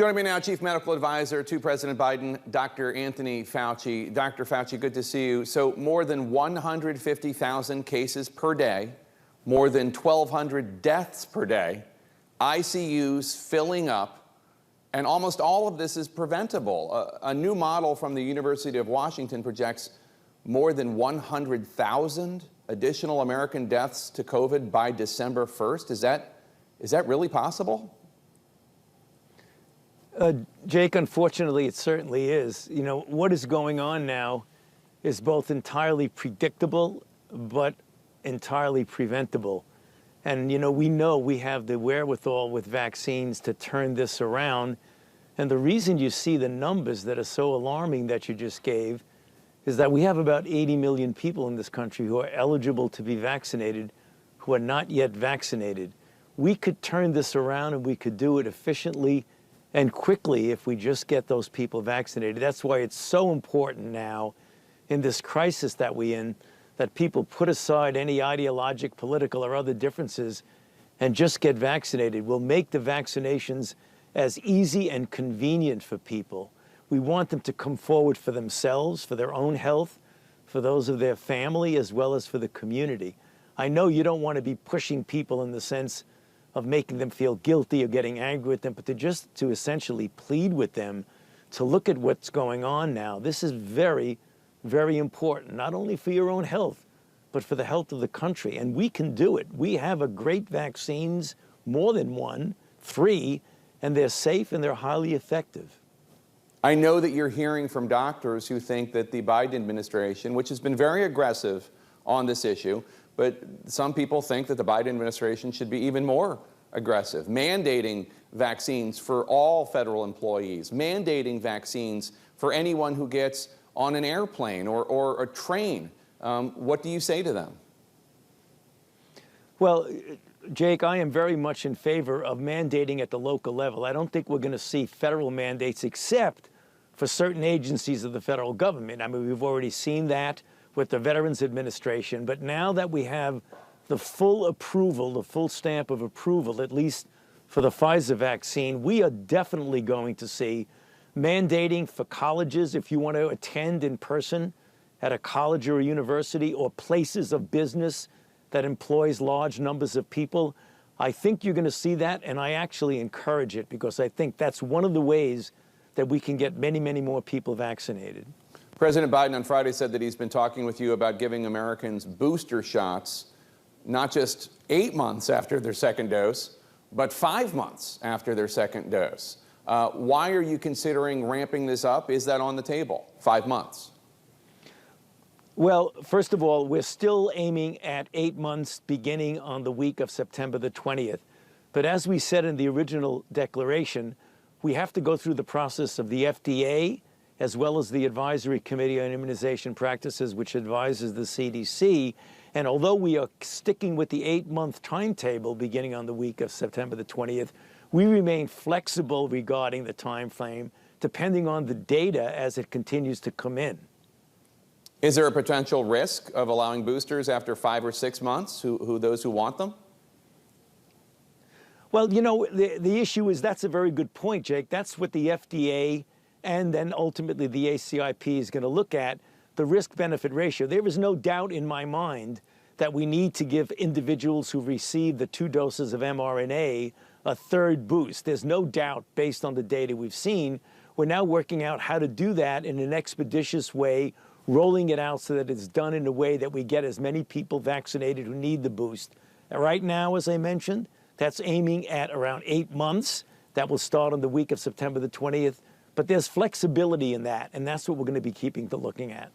Joining me now, Chief Medical Advisor to President Biden, Dr. Anthony Fauci. Dr. Fauci, good to see you. So more than 150,000 cases per day, more than 1,200 deaths per day, ICUs filling up, and almost all of this is preventable. A new model from the University of Washington projects more than 100,000 additional American deaths to COVID by December 1st. Is that really possible? Jake, unfortunately, it certainly is. You know, what is going on now is both entirely predictable, but entirely preventable. And, you know we have the wherewithal with vaccines to turn this around. And the reason you see the numbers that are so alarming that you just gave is that we have about 80 million people in this country who are eligible to be vaccinated, who are not yet vaccinated. We could turn this around, and we could do it efficiently and quickly if we just get those people vaccinated. That's why it's so important now in this crisis that we're in, that people put aside any ideologic, political, or other differences and just get vaccinated. We'll make the vaccinations as easy and convenient for people. We want them to come forward for themselves, for their own health, for those of their family, as well as for the community. I know you don't want to be pushing people in the sense of making them feel guilty or getting angry with them, but to essentially plead with them to look at what's going on now. This is very, very important, not only for your own health, but for the health of the country. And we can do it. We have a great vaccines, more than one, 3, and they're safe and they're highly effective. I know that you're hearing from doctors who think that the Biden administration, which has been very aggressive on this issue, but some people think that the Biden administration should be even more aggressive, mandating vaccines for all federal employees, mandating vaccines for anyone who gets on an airplane or a train. What do you say to them? Well, Jake, I am very much in favor of mandating at the local level. I don't think we're going to see federal mandates except for certain agencies of the federal government. I mean, we've already seen that with the Veterans Administration, but now that we have the full approval, the full stamp of approval, at least for the Pfizer vaccine, we are definitely going to see mandating for colleges, if you want to attend in person at a college or a university, or places of business that employs large numbers of people. I think you're going to see that, and I actually encourage it because I think that's one of the ways that we can get many, many more people vaccinated. President Biden on Friday said that he's been talking with you about giving Americans booster shots, not just 8 months after their second dose, but 5 months after their second dose. Why are you considering ramping this up? Is that on the table? 5 months? Well, first of all, we're still aiming at 8 months beginning on the week of September the 20th. But as we said in the original declaration, we have to go through the process of the FDA, as well as the Advisory Committee on Immunization Practices, which advises the CDC. And although we are sticking with the 8-month timetable beginning on the week of September the 20th, we remain flexible regarding the time frame, depending on the data as it continues to come in. Is there a potential risk of allowing boosters after 5 or 6 months, those who want them? Well, you know, the issue is that's a very good point, Jake. That's what the FDA and then ultimately the ACIP is going to look at, the risk-benefit ratio. There is no doubt in my mind that we need to give individuals who receive the 2 doses of mRNA a 3rd boost. There's no doubt based on the data we've seen. We're now working out how to do that in an expeditious way, rolling it out so that it's done in a way that we get as many people vaccinated who need the boost. And right now, as I mentioned, that's aiming at around 8 months. That will start on the week of September the 20th. But there's flexibility in that, and that's what we're going to be looking at.